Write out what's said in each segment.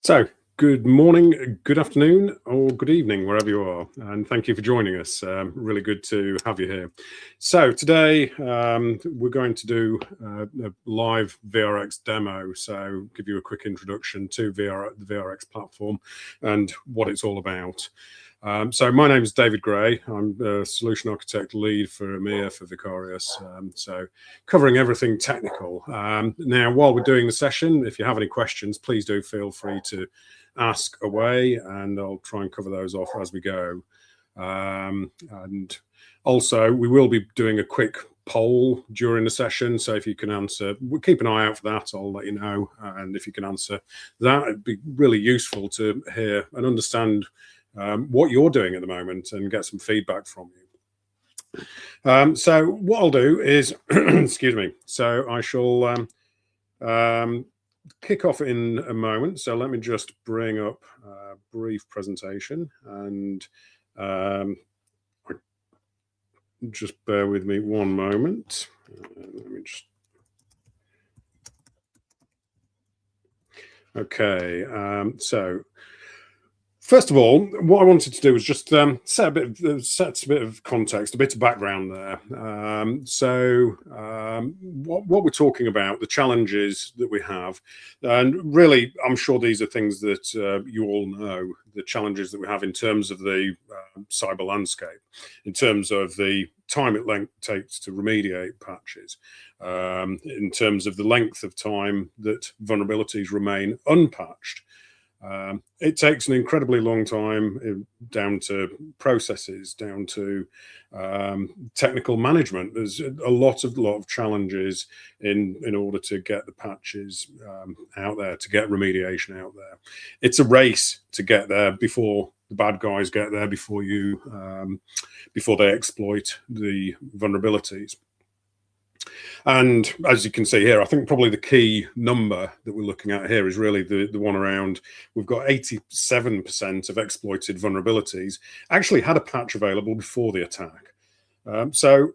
So, good morning, good afternoon, or good evening, wherever you are, and thank you for joining us. Really good to have you here. So, today we're going to do a live vRx demo. So, give you a quick introduction to the vRx platform and what it's all about. So my name is David Gray. I'm the Solution Architect Lead for EMEA for Vicarious, so covering everything technical. Now, while we're doing the session, if you have any questions, please do feel free to ask away, and I'll try and cover those off as we go. And also, we will be doing a quick poll during the session, so if you can answer, we'll keep an eye out for that. I'll let you know, and if you can answer that, it'd be really useful to hear and understand what you're doing at the moment and get some feedback from you. So what I'll do is, excuse me, so I shall kick off in a moment. So let me just bring up a brief presentation and just bear with me one moment. Let me just. Okay, so first of all, what I wanted to do was just set a bit of context, a bit of background there. What we're talking about, the challenges that we have, and really, I'm sure these are things that you all know, the challenges that we have in terms of the cyber landscape, in terms of the time it takes to remediate patches, in terms of the length of time that vulnerabilities remain unpatched. It takes an incredibly long time, down to processes, down to technical management. There's a lot of challenges in order to get the patches out there, to get remediation out there. It's a race to get there before the bad guys get there, before they exploit the vulnerabilities. And as you can see here, I think probably the key number that we're looking at here is really the one around, we've got 87% of exploited vulnerabilities actually had a patch available before the attack. So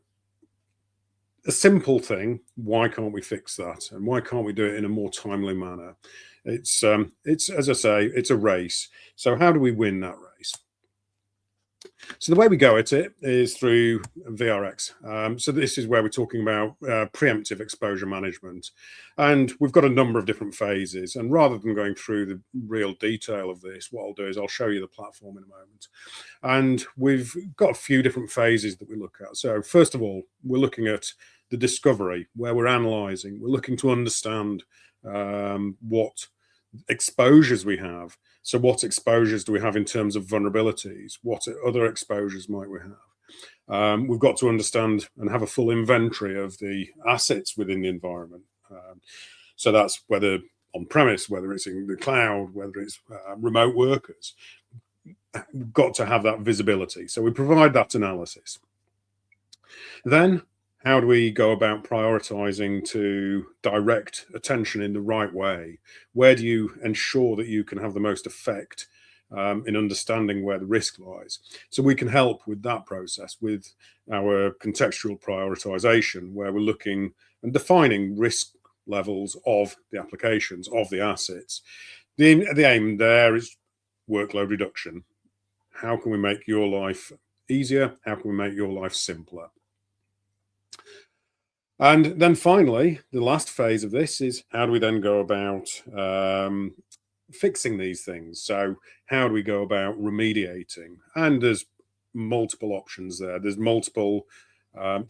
a simple thing, why can't we fix that? And why can't we do it in a more timely manner? It's as I say, it's a race. So how do we win that race? So the way we go at it is through vRx. So this is where we're talking about preemptive exposure management. And we've got a number of different phases. And rather than going through the real detail of this, what I'll do is I'll show you the platform in a moment. And we've got a few different phases that we look at. So first of all, we're looking at the discovery, where we're analyzing. We're looking to understand what exposures we have. So what exposures do we have in terms of vulnerabilities? What other exposures might we have? We've got to understand and have a full inventory of the assets within the environment. So that's whether on-premise, whether it's in the cloud, whether it's remote workers. We've got to have that visibility. So we provide that analysis. Then how do we go about prioritizing to direct attention in the right way? Where do you ensure that you can have the most effect in understanding where the risk lies? So we can help with that process with our contextual prioritization, where we're looking and defining risk levels of the applications, of the assets. The aim there is workload reduction. How can we make your life easier? How can we make your life simpler? And then finally, the last phase of this is how do we then go about fixing these things? So how do we go about remediating? And there's multiple options there. There's multiple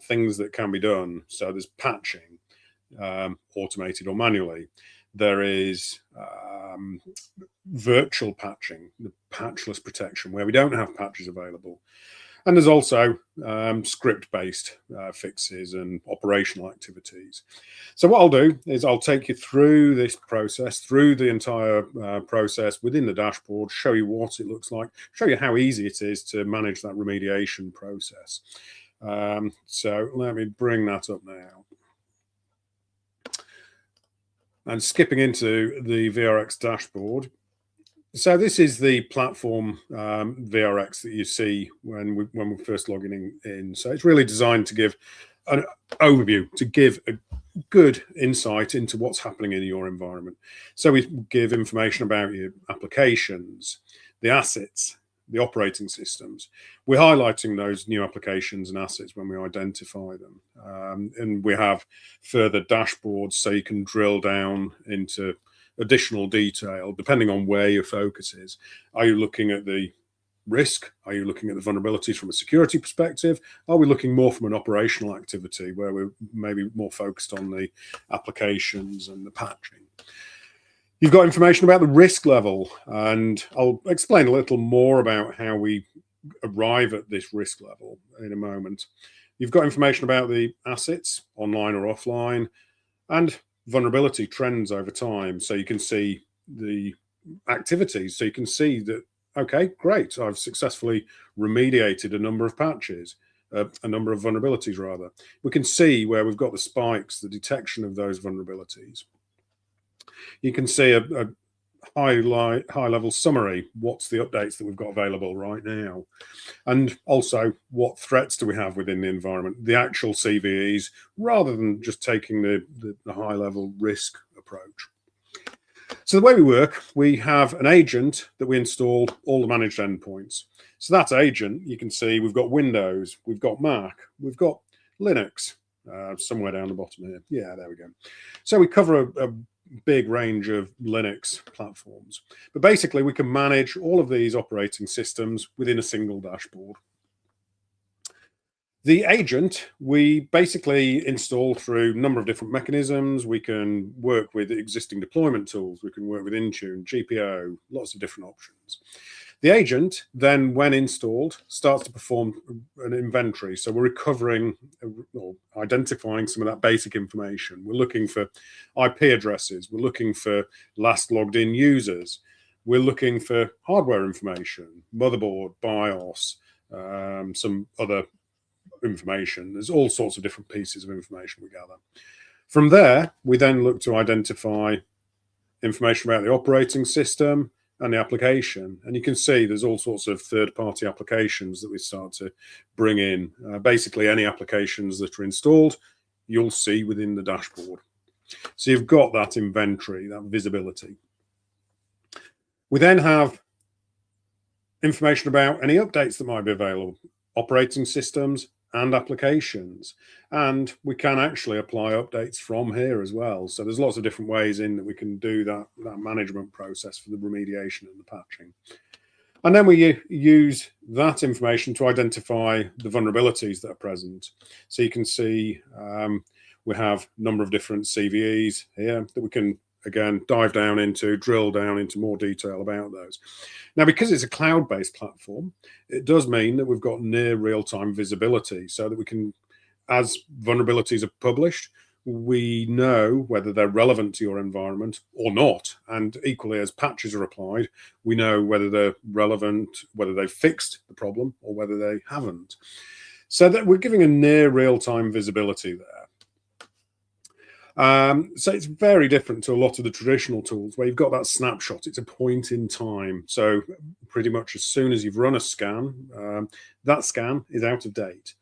things that can be done. So there's patching, automated or manually. There is virtual patching, the patchless protection, where we don't have patches available. And there's also script-based fixes and operational activities. So what I'll do is I'll take you through this process, through the entire process within the dashboard, show you what it looks like, show you how easy it is to manage that remediation process. So let me bring that up now. And skipping into the vRx dashboard. So this is the platform vRx that you see when we're first logging in. So it's really designed to give an overview to give a good insight into what's happening in your environment. So we give information about your applications, the assets, the operating systems. We're highlighting those new applications and assets when we identify them. And we have further dashboards so you can drill down into additional detail depending on where your focus is. Are you looking at the risk? Are you looking at the vulnerabilities from a security perspective? Are we looking more from an operational activity where we're maybe more focused on the applications and the patching? You've got information about the risk level, and I'll explain a little more about how we arrive at this risk level in a moment. You've got information about the assets, online or offline, and vulnerability trends over time. So you can see the activities. So you can see that, okay, great, I've successfully remediated a number of patches, a number of vulnerabilities rather. We can see where we've got the spikes, the detection of those vulnerabilities. You can see a high level summary. What's the updates that we've got available right now? And also, what threats do we have within the environment? The actual CVEs, rather than just taking the high level risk approach. So the way we work, we have an agent that we installed all the managed endpoints. So that agent, you can see we've got Windows, we've got Mac, we've got Linux, somewhere down the bottom here. Yeah, there we go. So we cover a big range of Linux platforms. But basically, we can manage all of these operating systems within a single dashboard. The agent, we basically install through a number of different mechanisms. We can work with existing deployment tools. We can work with Intune, GPO, lots of different options. The agent then, when installed, starts to perform an inventory. So we're recovering or identifying some of that basic information. We're looking for IP addresses. We're looking for last logged in users. We're looking for hardware information, motherboard, BIOS, some other information. There's all sorts of different pieces of information we gather. From there, we then look to identify information about the operating system and the application. And you can see there's all sorts of third-party applications that we start to bring in. Basically, any applications that are installed, you'll see within the dashboard. So you've got that inventory, that visibility. We then have information about any updates that might be available, operating systems and applications. And we can actually apply updates from here as well. So there's lots of different ways in that we can do that management process for the remediation and the patching. And then we use that information to identify the vulnerabilities that are present. So you can see we have a number of different CVEs here that we can, again, dive down into, drill down into more detail about those. Now, because it's a cloud-based platform, it does mean that we've got near real-time visibility so that we can, as vulnerabilities are published, we know whether they're relevant to your environment or not. And equally, as patches are applied, we know whether they're relevant, whether they've fixed the problem or whether they haven't. So that we're giving a near real-time visibility there. So it's very different to a lot of the traditional tools where you've got that snapshot. It's a point in time. So pretty much as soon as you've run a scan, that scan is out of date.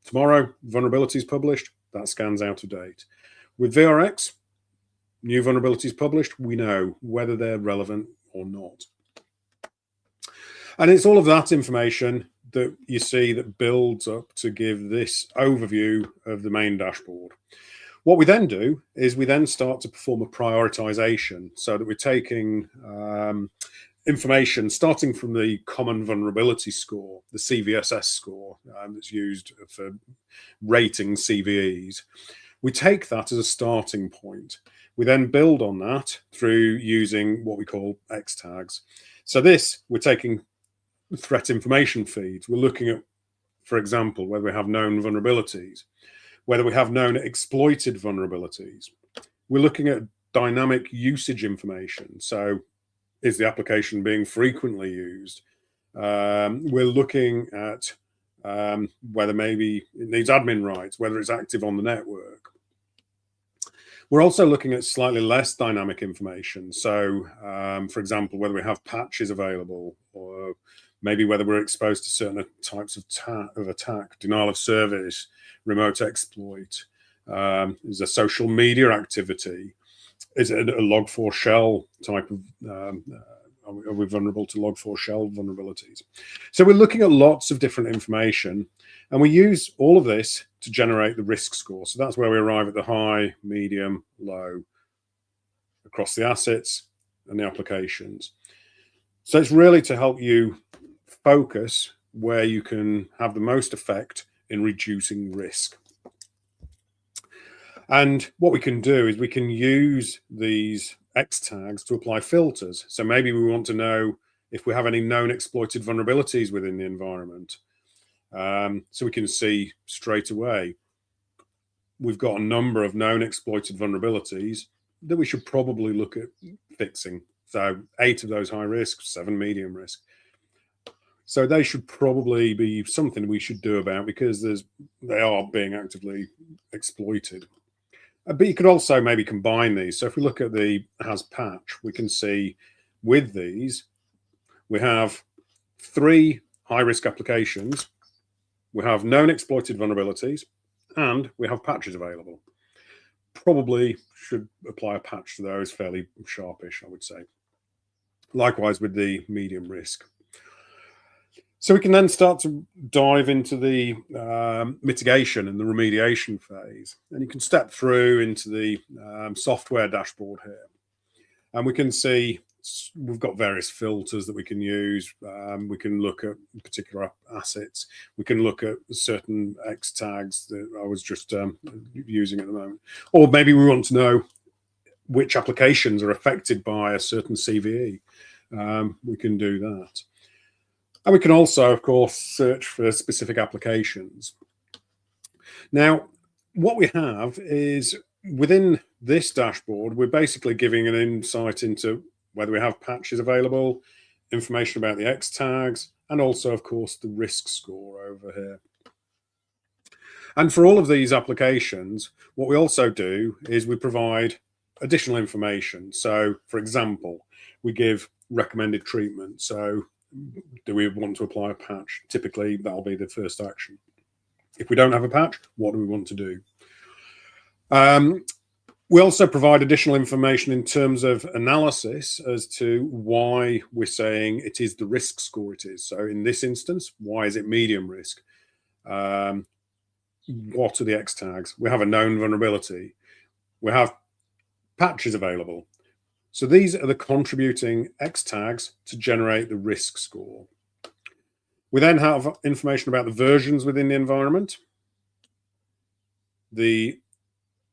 Tomorrow, vulnerability is published, that scan's out of date. With vRx, new vulnerabilities published, we know whether they're relevant or not. And it's all of that information that you see that builds up to give this overview of the main dashboard. What we then do is we then start to perform a prioritization so that we're taking information starting from the common vulnerability score, the CVSS score that's used for rating CVEs. We take that as a starting point. We then build on that through using what we call X tags. So this, we're taking threat information feeds. We're looking at, for example, whether we have known vulnerabilities, whether we have known exploited vulnerabilities. We're looking at dynamic usage information. So is the application being frequently used? We're looking at whether maybe it needs admin rights, whether it's active on the network. We're also looking at slightly less dynamic information. So, for example, whether we have patches available or maybe whether we're exposed to certain types of attack, denial of service, remote exploit, is a social media activity, is it a log4shell type of, are we vulnerable to log4shell vulnerabilities? So we're looking at lots of different information, and we use all of this to generate the risk score. So that's where we arrive at the high, medium, low across the assets and the applications. So it's really to help you focus where you can have the most effect in reducing risk. And what we can do is we can use these X tags to apply filters. So maybe we want to know if we have any known exploited vulnerabilities within the environment. So we can see straight away, we've got a number of known exploited vulnerabilities that we should probably look at fixing. So 8 of those high risk, 7 medium risk. So they should probably be something we should do about, because they are being actively exploited. But you could also maybe combine these. So if we look at the has patch, we can see with these, we have 3 high-risk applications, we have known exploited vulnerabilities, and we have patches available. Probably should apply a patch to those fairly sharpish, I would say. Likewise with the medium risk. So we can then start to dive into the mitigation and the remediation phase. And you can step through into the software dashboard here. And we can see we've got various filters that we can use. We can look at particular assets. We can look at certain X tags that I was just using at the moment. Or maybe we want to know which applications are affected by a certain CVE. We can do that. And we can also, of course, search for specific applications. Now, what we have is within this dashboard, we're basically giving an insight into whether we have patches available, information about the X tags, and also, of course, the risk score over here. And for all of these applications, what we also do is we provide additional information. So, for example, we give recommended treatment. So, do we want to apply a patch? Typically, that'll be the first action. If we don't have a patch, what do we want to do? We also provide additional information in terms of analysis as to why we're saying it is the risk score it is. So in this instance, why is it medium risk? What are the X tags? We have a known vulnerability. We have patches available. So these are the contributing X tags to generate the risk score. We then have information about the versions within the environment, the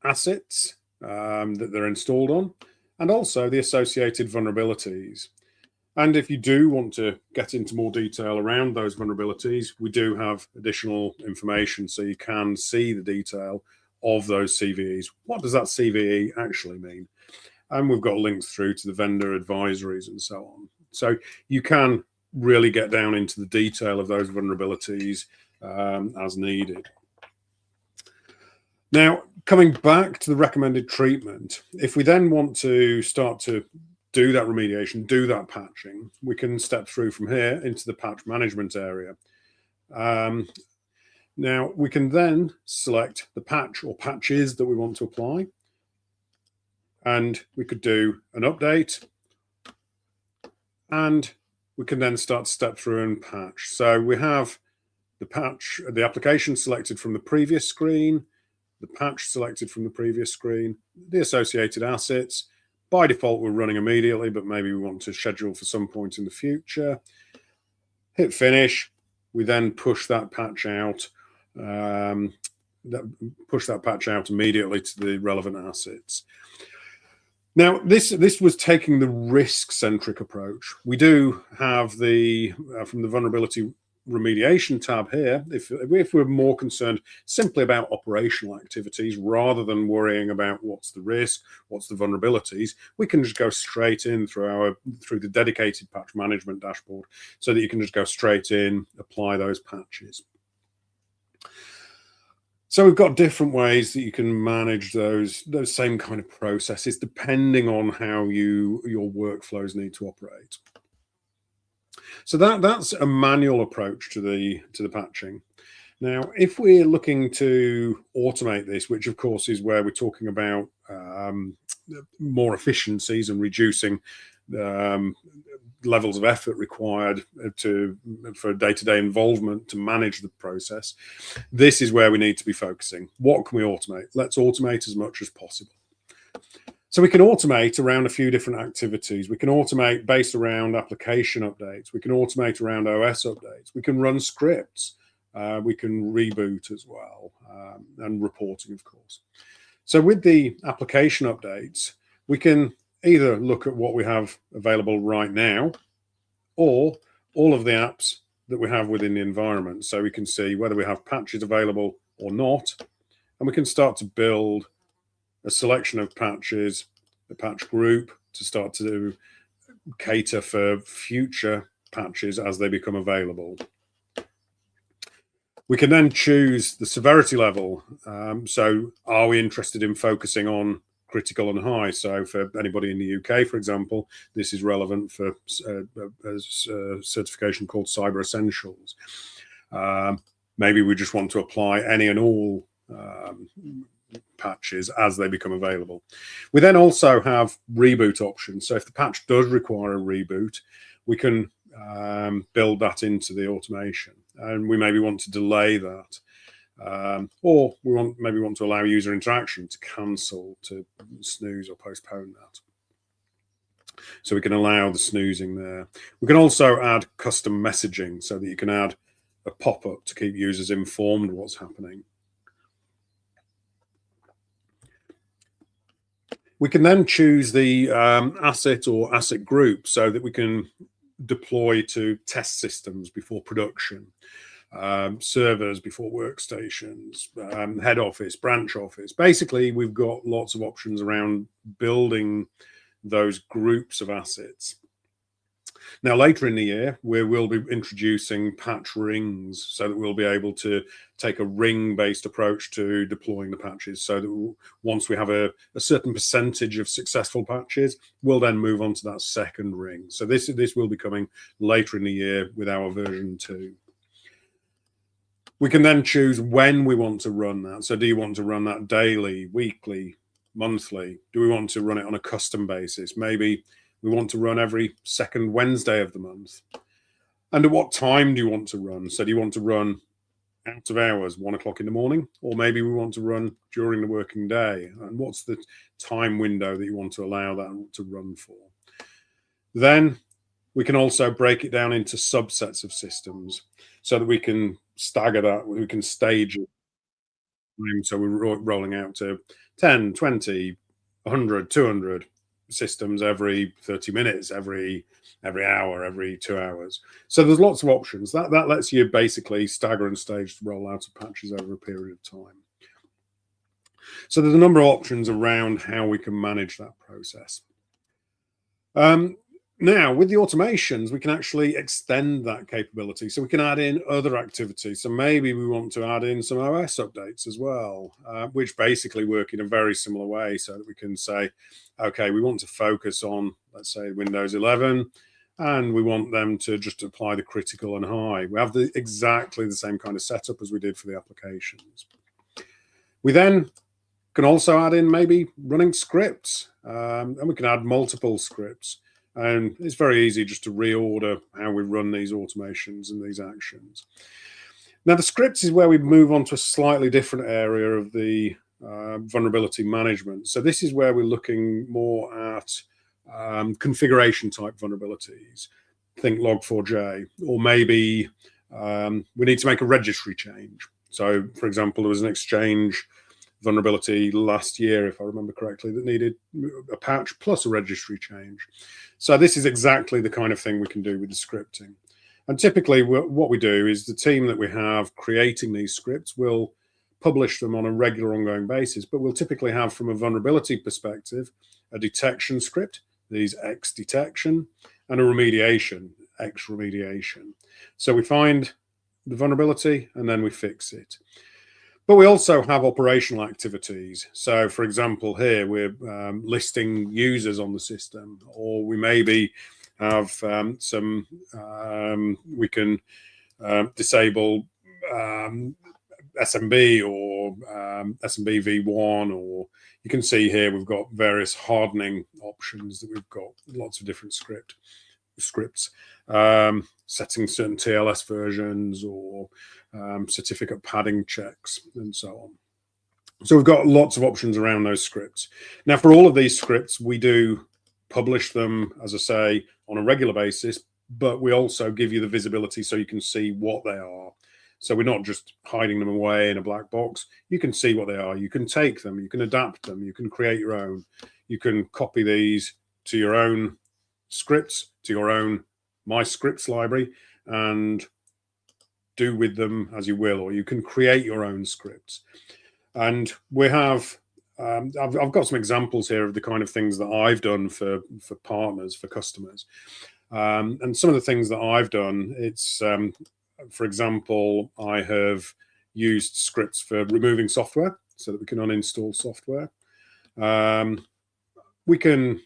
assets that they're installed on, and also the associated vulnerabilities. And if you do want to get into more detail around those vulnerabilities, we do have additional information so you can see the detail of those CVEs. What does that CVE actually mean? And we've got links through to the vendor advisories and so on. So you can really get down into the detail of those vulnerabilities as needed. Now, coming back to the recommended treatment, if we then want to start to do that remediation, do that patching, we can step through from here into the patch management area. Now, we can then select the patch or patches that we want to apply. And we could do an update, and we can then start to step through and patch. So we have the patch, the application selected from the previous screen, the patch selected from the previous screen, the associated assets. By default, we're running immediately, but maybe we want to schedule for some point in the future. Hit finish. We then push that patch out. Push that patch out immediately to the relevant assets. Now, this was taking the risk-centric approach. We do have the, from the vulnerability remediation tab here, if we're more concerned simply about operational activities rather than worrying about what's the risk, what's the vulnerabilities, we can just go straight in through the dedicated patch management dashboard so that you can just go straight in, apply those patches. So we've got different ways that you can manage those same kind of processes depending on how your workflows need to operate. So that's a manual approach to the patching. Now, if we're looking to automate this, which of course is where we're talking about more efficiencies and reducing um, levels of effort required for day-to-day involvement to manage the process, this is where we need to be focusing. What can we automate? Let's automate as much as possible. So we can automate around a few different activities. We can automate based around application updates. We can automate around OS updates. We can run scripts. We can reboot as well, and reporting, of course. So with the application updates, we can either look at what we have available right now or all of the apps that we have within the environment. So we can see whether we have patches available or not, and we can start to build a selection of patches, a patch group to start to cater for future patches as they become available. We can then choose the severity level. So are we interested in focusing on critical and high? So for anybody in the UK, for example, this is relevant for a certification called Cyber Essentials. Maybe we just want to apply any and all patches as they become available. We then also have reboot options. So if the patch does require a reboot, we can build that into the automation, and we maybe want to delay that, or we maybe want to allow user interaction to cancel, to snooze or postpone that. So we can allow the snoozing there. We can also add custom messaging so that you can add a pop-up to keep users informed of what's happening. We can then choose the asset or asset group so that we can deploy to test systems before production, servers before workstations, head office, branch office. Basically, we've got lots of options around building those groups of assets. Now, later in the year, we will be introducing patch rings so that we'll be able to take a ring-based approach to deploying the patches, so that once we have a certain percentage of successful patches, we'll then move on to that second ring. So this will be coming later in the year with our version 2. We can then choose when we want to run that. So do you want to run that daily, weekly, monthly? Do we want to run it on a custom basis? Maybe we want to run every second Wednesday of the month. And at what time do you want to run? So do you want to run out of hours, 1 o'clock in the morning? Or maybe we want to run during the working day. And what's the time window that you want to allow that to run for? Then we can also break it down into subsets of systems so that we can stagger that, we can stage it. So we're rolling out to 10, 20, 100, 200 systems every 30 minutes, every hour, every 2 hours. So there's lots of options. That lets you basically stagger and stage the rollout of patches over a period of time. So there's a number of options around how we can manage that process. Now, with the automations, we can actually extend that capability. So we can add in other activities. So maybe we want to add in some OS updates as well, which basically work in a very similar way, so that we can say, okay, we want to focus on, let's say, Windows 11, and we want them to just apply the critical and high. We have exactly the same kind of setup as we did for the applications. We then can also add in maybe running scripts, and we can add multiple scripts. And it's very easy just to reorder how we run these automations and these actions. Now, the scripts is where we move on to a slightly different area of the vulnerability management. So this is where we're looking more at configuration type vulnerabilities. Think Log4j, or maybe we need to make a registry change. So, for example, there was an Exchange vulnerability last year, if I remember correctly, that needed a patch plus a registry change. So this is exactly the kind of thing we can do with the scripting. And typically what we do is the team that we have creating these scripts will publish them on a regular ongoing basis, but we'll typically have, from a vulnerability perspective, a detection script, these X detection, and a remediation, X remediation. So we find the vulnerability and then we fix it. But we also have operational activities. So, for example, here we're listing users on the system, or we maybe have we can disable SMB or SMB v1, or you can see here we've got various hardening options that we've got lots of different scripts, setting certain TLS versions or certificate padding checks and so on. So we've got lots of options around those scripts. Now, for all of these scripts, we do publish them, as I say, on a regular basis, but we also give you the visibility so you can see what they are. So we're not just hiding them away in a black box. You can see what they are. You can take them, you can adapt them, you can create your own. You can copy these to your own scripts, to your own My Scripts library, and do with them as you will, or you can create your own scripts. And we have, I've got some examples here of the kind of things that I've done for partners, for customers. And some of the things that I've done, it's, for example, I have used scripts for removing software so that we can uninstall software. We can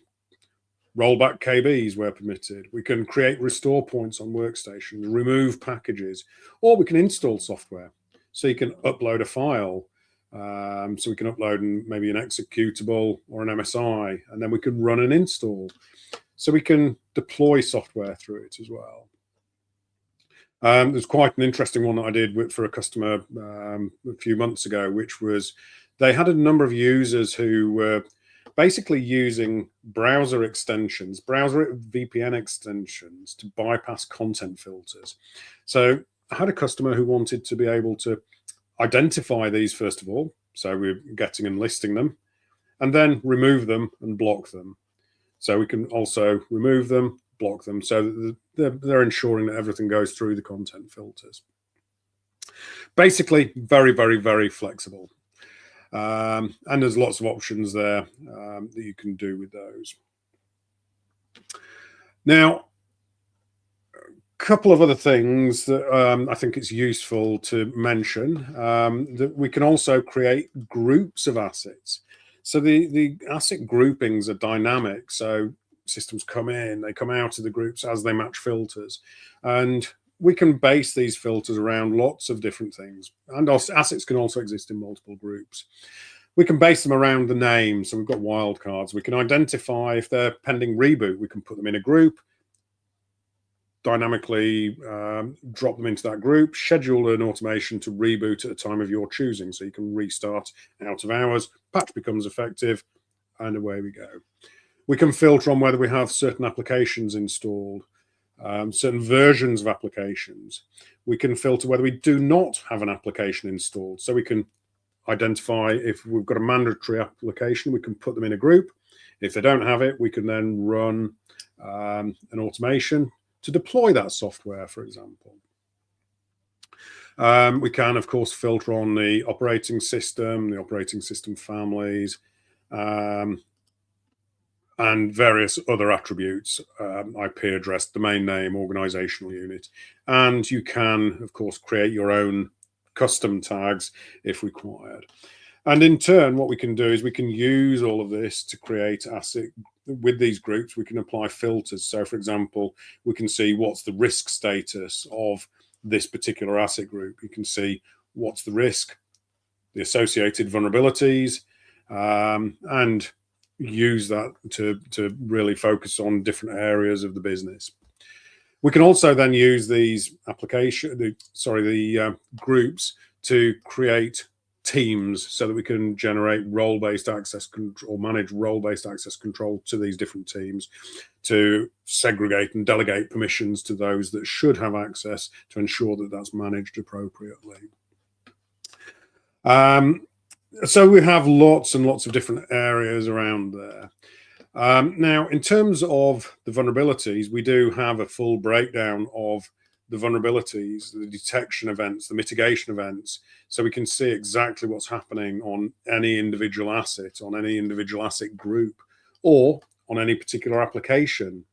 roll back KBs where permitted. We can create restore points on workstations, remove packages, or we can install software. So you can upload a file. So we can upload maybe an executable or an MSI, and then we can run an install. So we can deploy software through it as well. There's quite an interesting one that I did for a customer a few months ago, which was they had a number of users who were basically using browser extensions, browser VPN extensions to bypass content filters. So I had a customer who wanted to be able to identify these first of all, so we're getting and listing them, and then remove them and block them. So we can also remove them, block them, so that they're ensuring that everything goes through the content filters. Basically, very, very, very flexible. And there's lots of options there that you can do with those. Now, a couple of other things that I think it's useful to mention, that we can also create groups of assets. So the asset groupings are dynamic. So systems come in, they come out of the groups as they match filters. And we can base these filters around lots of different things. And our assets can also exist in multiple groups. We can base them around the name. So we've got wildcards. We can identify if they're pending reboot. We can put them in a group, dynamically drop them into that group, schedule an automation to reboot at a time of your choosing. So you can restart out of hours, patch becomes effective, and away we go. We can filter on whether we have certain applications installed, certain versions of applications. We can filter whether we do not have an application installed. So we can identify if we've got a mandatory application, we can put them in a group. If they don't have it, we can then run an automation to deploy that software, for example. We can, of course, filter on the operating system families, and various other attributes, IP address, domain name, organizational unit. And you can, of course, create your own custom tags if required. And in turn, what we can do is we can use all of this to create asset. With these groups, we can apply filters. So, for example, we can see what's the risk status of this particular asset group. You can see what's the risk, the associated vulnerabilities, and use that to really focus on different areas of the business. We can also then use these groups to create teams so that we can generate role-based access control or manage role-based access control to these different teams, to segregate and delegate permissions to those that should have access to ensure that that's managed appropriately. So we have lots and lots of different areas around there. Now, in terms of the vulnerabilities, we do have a full breakdown of the vulnerabilities, the detection events, the mitigation events, so we can see exactly what's happening on any individual asset, on any individual asset group, or on any particular application.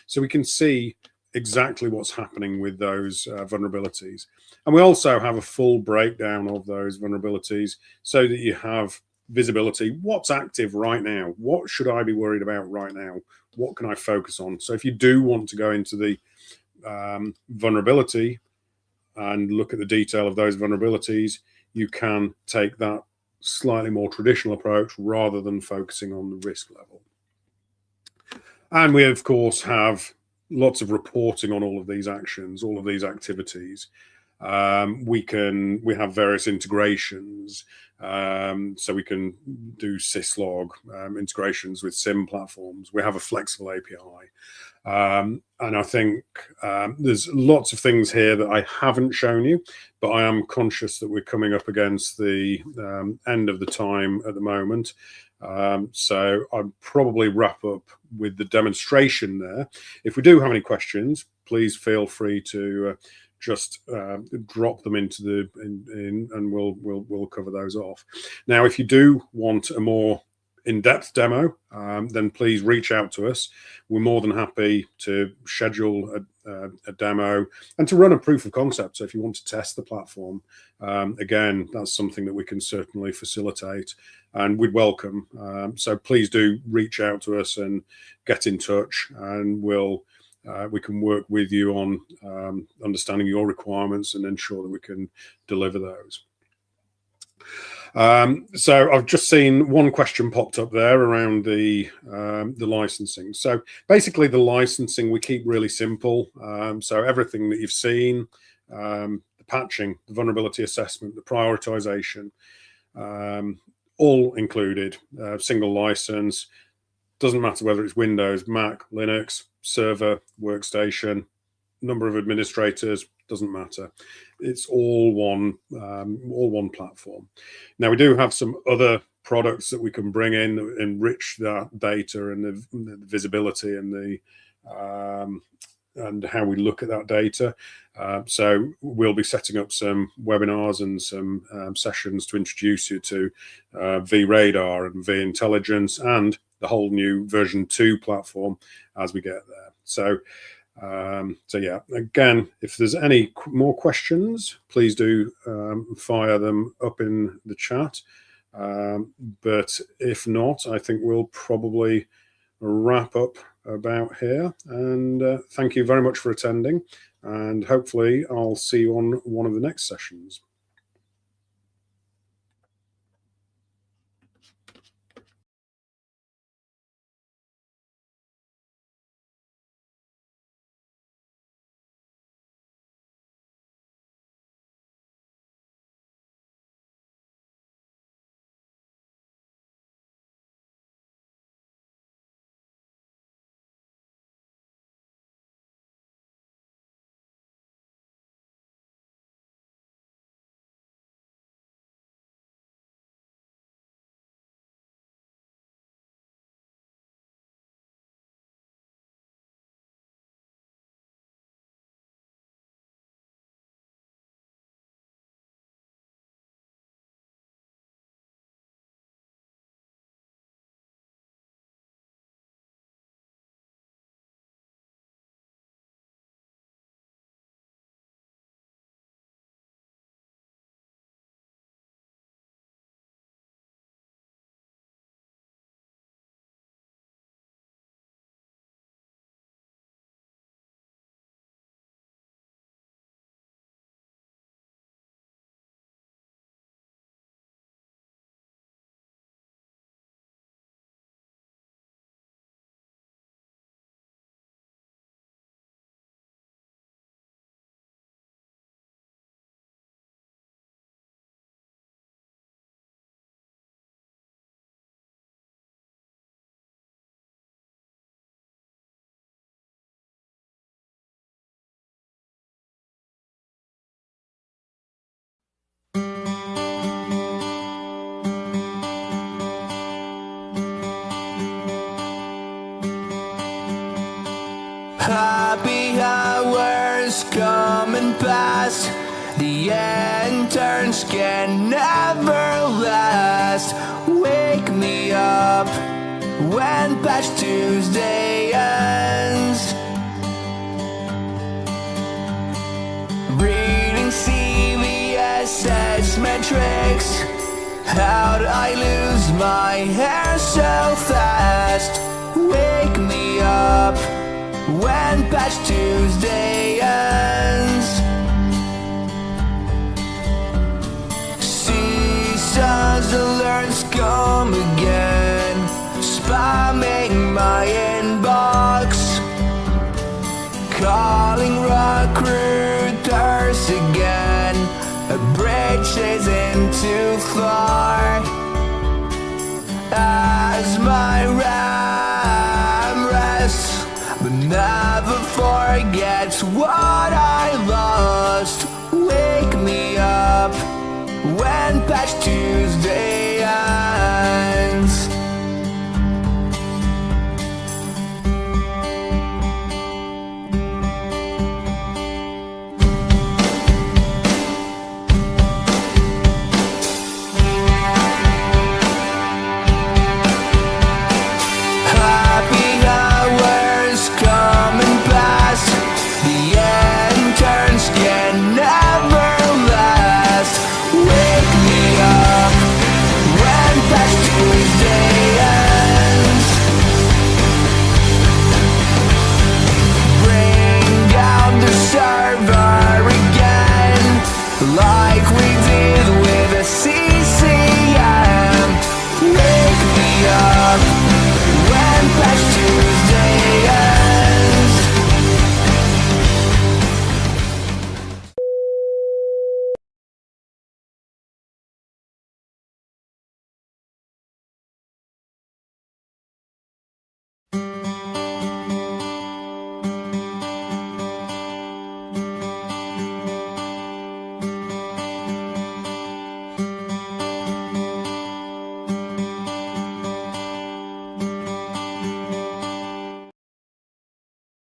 So we can see exactly what's happening with those vulnerabilities. And we also have a full breakdown of those vulnerabilities so that you have visibility. What's active right now? What should I be worried about right now? What can I focus on? So if you do want to go into the vulnerability and look at the detail of those vulnerabilities, you can take that slightly more traditional approach rather than focusing on the risk level. And we, of course, have lots of reporting on all of these actions, all of these activities. We have various integrations, so we can do syslog integrations with SIM platforms. We have a flexible API. And I think there's lots of things here that I haven't shown you, but I am conscious that we're coming up against the end of the time at the moment. So I'll probably wrap up with the demonstration there. If we do have any questions, please feel free to just drop them into and we'll cover those off. Now, if you do want a more in-depth demo, then please reach out to us. We're more than happy to schedule a demo and to run a proof of concept. So if you want to test the platform, again, that's something that we can certainly facilitate and we'd welcome. So please do reach out to us and get in touch, and we can work with you on understanding your requirements and ensure that we can deliver those. So I've just seen one question popped up there around the licensing. So basically the licensing we keep really simple. So everything that you've seen, the patching, the vulnerability assessment, the prioritization, all included, single license. Doesn't matter whether it's Windows, Mac, Linux, server, workstation, number of administrators, doesn't matter. It's all one platform. Now we do have some other products that we can bring in that enrich that data and the visibility and the and how we look at that data. So we'll be setting up some webinars and some sessions to introduce you to vRadar and vIntelligence and the whole new version 2 platform as we get there. So yeah, again, if there's any more questions, please do fire them up in the chat. But if not, I think we'll probably wrap up about here. And thank you very much for attending. And hopefully I'll see you on one of the next sessions. Happy hours come and pass. The interns can never last. Wake me up when Patch Tuesday ends. Reading CVS metrics. How'd I lose my hair so fast. Wake me up when Patch Tuesday ends. Seasons alerts come again, spamming my inbox, calling recruiters again. A bridge isn't too far, as my RAM rests, but never forgets what I lost. Wake me up when Patch Tuesday